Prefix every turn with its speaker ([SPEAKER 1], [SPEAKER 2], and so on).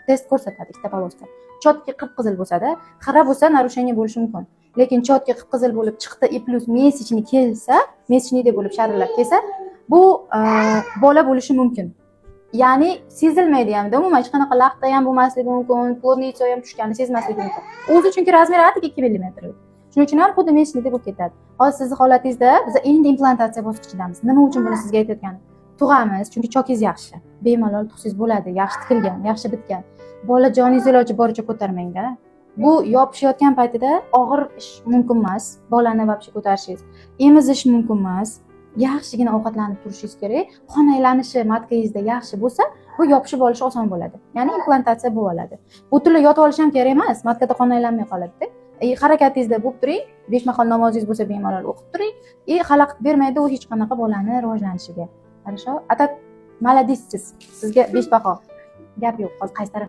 [SPEAKER 1] test ko'rsatadi ikkita polosda. Chotki qip-qizil bo'lsa-da, xira bo'lsa narushение bo'lishi mumkin. Lekin chotki qip-qizil bo'lib chiqdi, i plus mesechniy kelsa, mesechniyda bo'lib sharillab kelsa, bu bola bo'lishi mumkin. Ya'ni sezilmaydi hamda umuman hech qanaqa laqta ham bo'lmasligi mumkin, plodnitsa ham tushganini sezmasligi mumkin. O'zi chunki razmeri atigi 2 mm. Shuning uchun ham xuddi mesechniyda bo'lib ketadi. Hozir sizni holatingizda biz endi implantatsiya bosqichidamiz. Nima uchun buni sizga aytayotganim? Tug'amiz, chunki chokingiz yaxshi. Bemalol tug'siz bo'ladi, yaxshi tikilgan, yaxshi bitgan. Bola joningiz iloji boricha ko'tarmang-da. Bu yopishayotgan paytida og'ir ish mumkin emas. Bolani vobshe ko'tarishingiz, emizish mumkin emas. Yaxshigina ovqatlanib turishingiz kerak. Qon aylanishi matkangizda yaxshi bo'lsa, bu yopishib olishi oson bo'ladi. Ya'ni implantatsiya bo'lib oladi. Butunlay yotib olish ham kerak emas. Matkada qon aylanmay qoladi-da. Harakatingizda bo'lib turing, 5 mahal namozingiz bo'lsa bemalol o'qib turing. Xalaqit bermaydi u hech qanaqa bolani rivojlanishiga. Хорошо? Atak maladissisiz. Sizga 5 baho. Gap yo'q. Hozir qaysi taraf